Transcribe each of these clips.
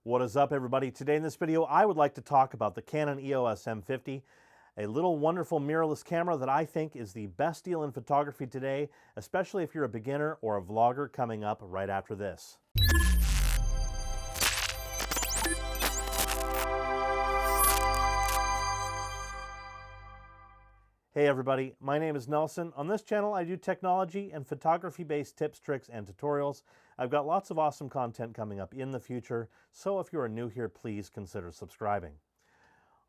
What is up, everybody? Today in this video I would like to talk about the Canon EOS M50, a little wonderful mirrorless camera that I think is the best deal in photography today, especially if you're a beginner or a vlogger, coming up right after this. Hey everybody, my name is Nelson. On this channel I do technology and photography based tips, tricks, and tutorials. I've got lots of awesome content coming up in the future, so if you are new here, please consider subscribing.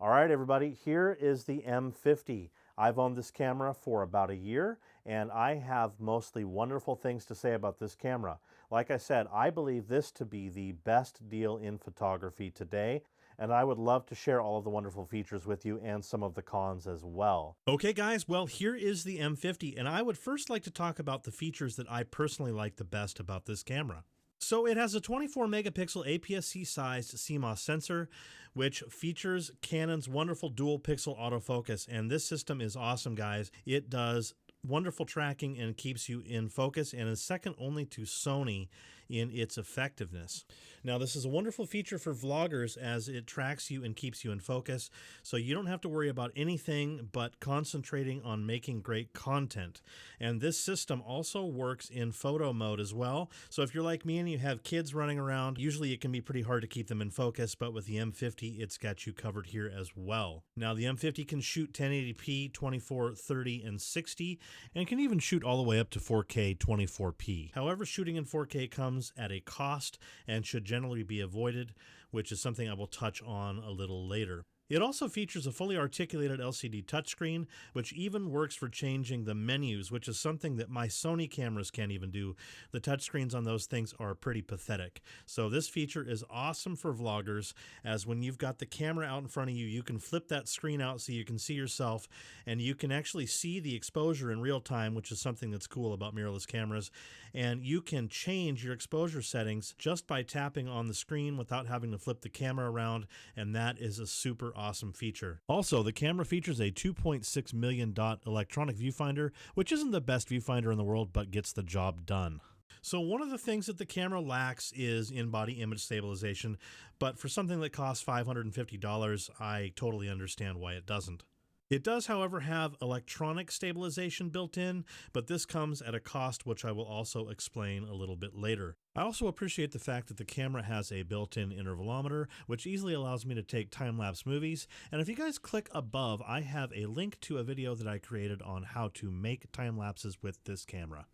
Alright everybody, here is the M50. I've owned this camera for about a year, and I have mostly wonderful things to say about this camera. Like I said, I believe this to be the best deal in photography today, and I would love to share all of the wonderful features with you and some of the cons as well. Okay guys, well here is the M50, and I would first like to talk about the features that I personally like the best about this camera. So it has a 24 megapixel APS-C sized CMOS sensor, which features Canon's wonderful dual pixel autofocus, and this system is awesome, guys. It does wonderful tracking and keeps you in focus, and is second only to Sony in its effectiveness. Now this is a wonderful feature for vloggers as it tracks you and keeps you in focus, so you don't have to worry about anything but concentrating on making great content. And this system also works in photo mode as well, so if you're like me and you have kids running around, usually it can be pretty hard to keep them in focus, but with the M50 it's got you covered here as well. Now the M50 can shoot 1080p, 24, 30, and 60, and can even shoot all the way up to 4K 24p. However, shooting in 4K comes at a cost and should generally be avoided, which is something I will touch on a little later. It also features a fully articulated LCD touchscreen, which even works for changing the menus, which is something that my Sony cameras can't even do. The touchscreens on those things are pretty pathetic. So this feature is awesome for vloggers, as when you've got the camera out in front of you, you can flip that screen out so you can see yourself, and you can actually see the exposure in real time, which is something that's cool about mirrorless cameras. And you can change your exposure settings just by tapping on the screen without having to flip the camera around, and that is a super awesome feature. Also, the camera features a 2.6 million dot electronic viewfinder, which isn't the best viewfinder in the world, but gets the job done. So one of the things that the camera lacks is in-body image stabilization, but for something that costs $550, I totally understand why it doesn't. It does, however, have electronic stabilization built in, but this comes at a cost which I will also explain a little bit later. I also appreciate the fact that the camera has a built-in intervalometer, which easily allows me to take time-lapse movies, and if you guys click above, I have a link to a video that I created on how to make time-lapses with this camera.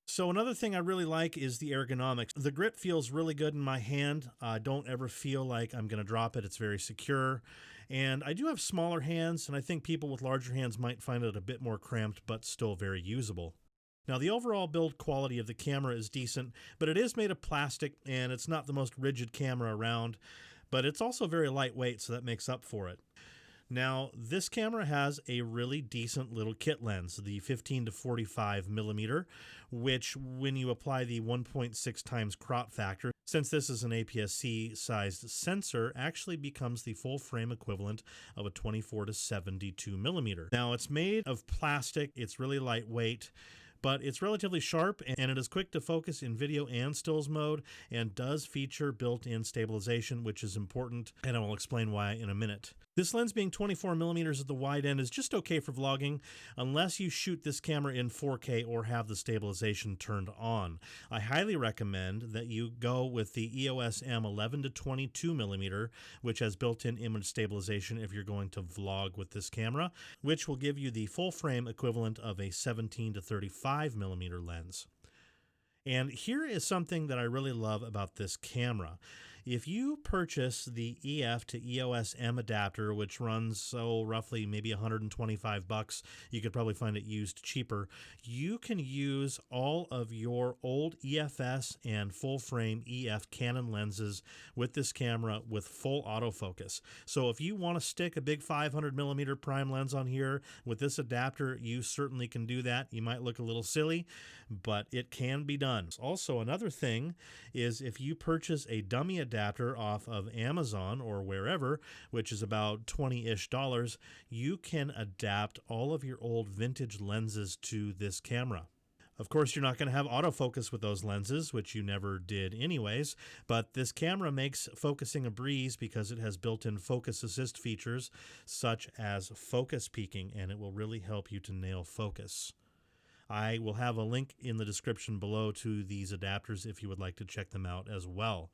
So another thing I really like is the ergonomics. The grip feels really good in my hand. I don't ever feel like I'm going to drop it. It's very secure. And I do have smaller hands, and I think people with larger hands might find it a bit more cramped, but still very usable. Now the overall build quality of the camera is decent, but it is made of plastic, and it's not the most rigid camera around, but it's also very lightweight, so that makes up for it. Now, this camera has a really decent little kit lens, the 15 to 45 millimeter, which when you apply the 1.6 times crop factor, since this is an APS-C sized sensor, actually becomes the full frame equivalent of a 24 to 72 millimeter. Now, it's made of plastic, it's really lightweight, but it's relatively sharp, and it is quick to focus in video and stills mode, and does feature built-in stabilization, which is important, and I will explain why in a minute. This lens being 24 millimeters at the wide end is just okay for vlogging, unless you shoot this camera in 4K or have the stabilization turned on. I highly recommend that you go with the EOS M 11 to 22 millimeter, which has built-in image stabilization if you're going to vlog with this camera, which will give you the full frame equivalent of a 17 to 35 millimeter lens. And here is something that I really love about this camera. If you purchase the EF to EOS M adapter, which runs roughly maybe $125, you could probably find it used cheaper, you can use all of your old EFS and full frame EF Canon lenses with this camera with full autofocus. So if you want to stick a big 500 millimeter prime lens on here with this adapter, you certainly can do that. You might look a little silly, but it can be done. Also, another thing is if you purchase a dummy adapter off of Amazon or wherever, which is about $20-ish, you can adapt all of your old vintage lenses to this camera. Of course, you're not going to have autofocus with those lenses, which you never did anyways, but this camera makes focusing a breeze because it has built-in focus assist features such as focus peaking, and it will really help you to nail focus. I will have a link in the description below to these adapters if you would like to check them out as well.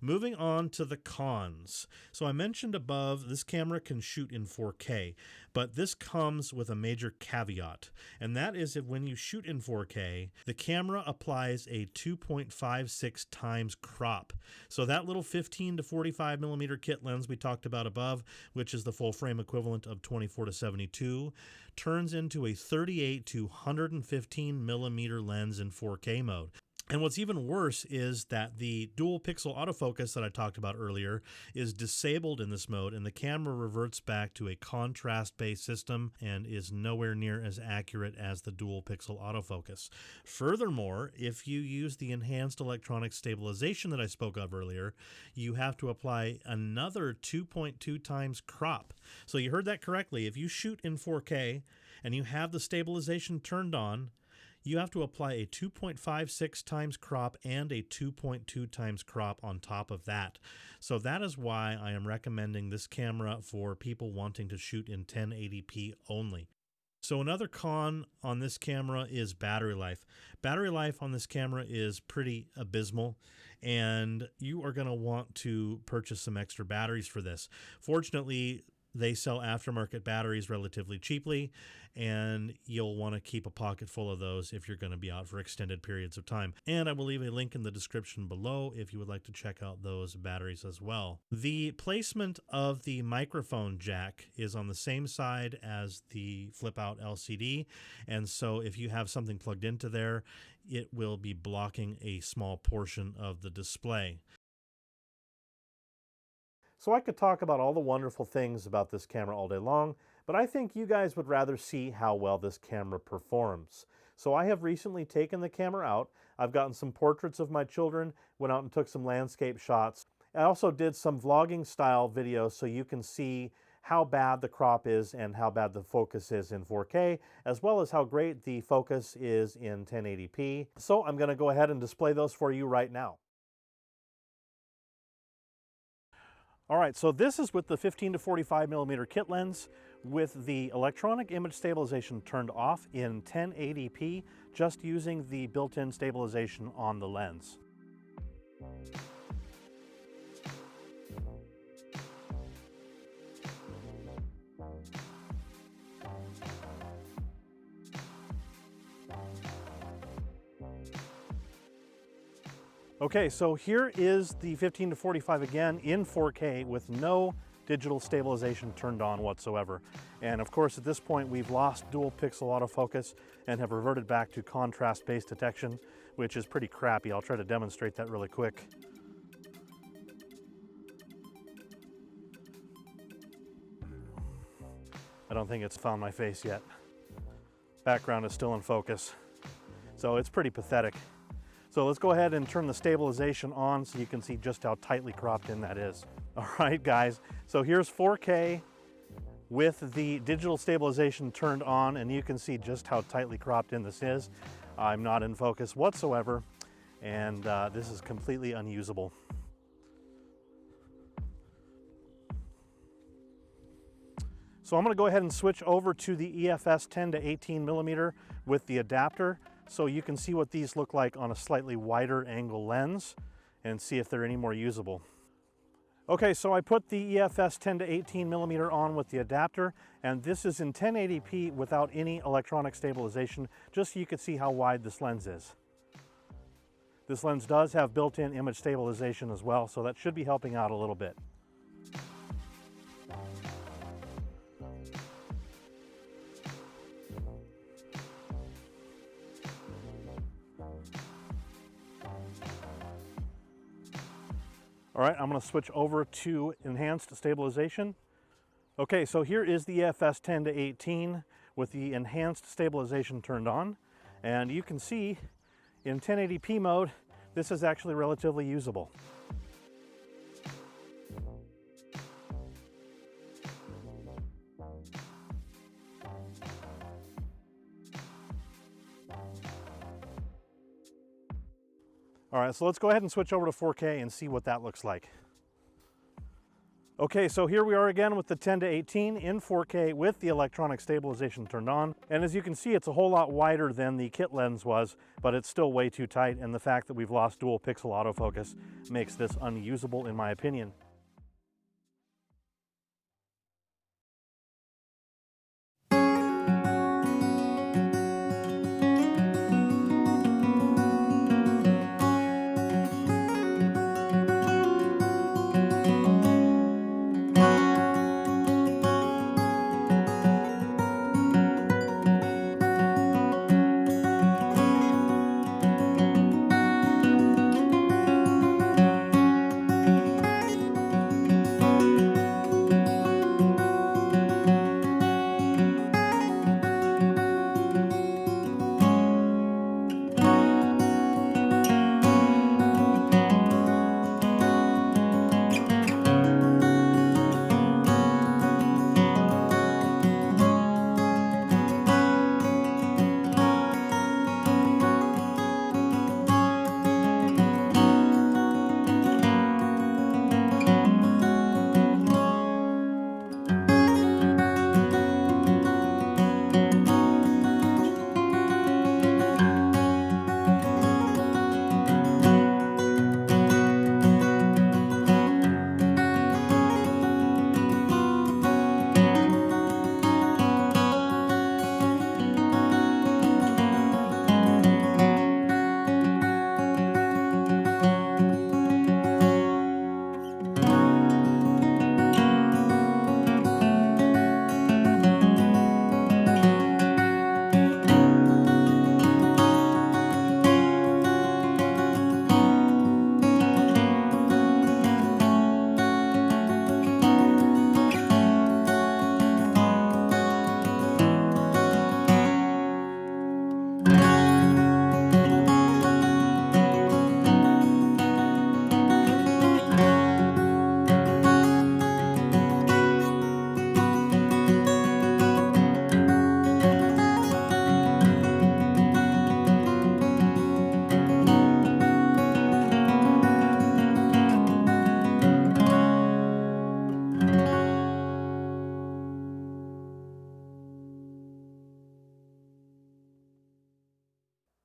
Moving on to the cons. So I mentioned above, this camera can shoot in 4K, but this comes with a major caveat, and that is that when you shoot in 4K, the camera applies a 2.56 times crop. So that little 15 to 45 millimeter kit lens we talked about above, which is the full frame equivalent of 24 to 72, turns into a 38 to 115 millimeter lens in 4K mode. And what's even worse is that the dual pixel autofocus that I talked about earlier is disabled in this mode, and the camera reverts back to a contrast-based system and is nowhere near as accurate as the dual pixel autofocus. Furthermore, if you use the enhanced electronic stabilization that I spoke of earlier, you have to apply another 2.2 times crop. So you heard that correctly. If you shoot in 4K and you have the stabilization turned on, you have to apply a 2.56 times crop and a 2.2 times crop on top of that. So that is why I am recommending this camera for people wanting to shoot in 1080p only. So another con on this camera is battery life. Battery life on this camera is pretty abysmal, and you are going to want to purchase some extra batteries for this. Fortunately, they sell aftermarket batteries relatively cheaply, and you'll want to keep a pocket full of those if you're going to be out for extended periods of time. And I will leave a link in the description below if you would like to check out those batteries as well. The placement of the microphone jack is on the same side as the flip-out LCD, and so if you have something plugged into there, it will be blocking a small portion of the display. So I could talk about all the wonderful things about this camera all day long, but I think you guys would rather see how well this camera performs. So I have recently taken the camera out. I've gotten some portraits of my children, went out and took some landscape shots. I also did some vlogging style videos so you can see how bad the crop is and how bad the focus is in 4K, as well as how great the focus is in 1080p. So I'm going to go ahead and display those for you right now. All right, so this is with the 15 to 45 millimeter kit lens with the electronic image stabilization turned off in 1080p, just using the built-in stabilization on the lens. Okay, so here is the 15 to 45 again in 4K with no digital stabilization turned on whatsoever. And of course, at this point, we've lost dual pixel autofocus and have reverted back to contrast-based detection, which is pretty crappy. I'll try to demonstrate that really quick. I don't think it's found my face yet. Background is still in focus. So it's pretty pathetic. So let's go ahead and turn the stabilization on so you can see just how tightly cropped in that is. All right, guys, so here's 4K with the digital stabilization turned on, and you can see just how tightly cropped in this is. I'm not in focus whatsoever, and this is completely unusable. So I'm going to go ahead and switch over to the EF-S 10 to 18 millimeter with the adapter, so you can see what these look like on a slightly wider angle lens and see if they're any more usable. Okay, so I put the EF-S 10 to 18 millimeter on with the adapter, and this is in 1080p without any electronic stabilization, just so you can see how wide this lens is. This lens does have built-in image stabilization as well, so that should be helping out a little bit. All right, I'm going to switch over to enhanced stabilization. Okay, so here is the EF-S 10 to 18 with the enhanced stabilization turned on. And you can see in 1080p mode, this is actually relatively usable. All right, so let's go ahead and switch over to 4K and see what that looks like. Okay, so here we are again with the 10-18 in 4K with the electronic stabilization turned on. And as you can see, it's a whole lot wider than the kit lens was, but it's still way too tight. And the fact that we've lost dual pixel autofocus makes this unusable in my opinion.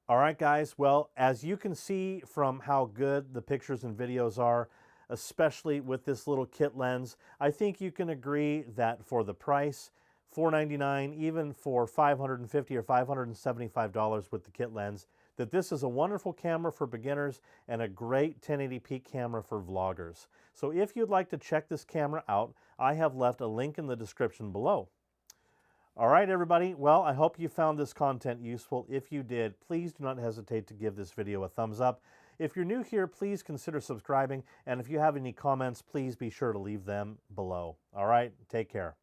All right, guys, well, as you can see from how good the pictures and videos are, especially with this little kit lens, I think you can agree that for the price, $499, even for $550 or $575 with the kit lens, that this is a wonderful camera for beginners and a great 1080p camera for vloggers. So if you'd like to check this camera out, I have left a link in the description below. All right, everybody. Well, I hope you found this content useful. If you did, please do not hesitate to give this video a thumbs up. If you're new here, please consider subscribing. And if you have any comments, please be sure to leave them below. All right, take care.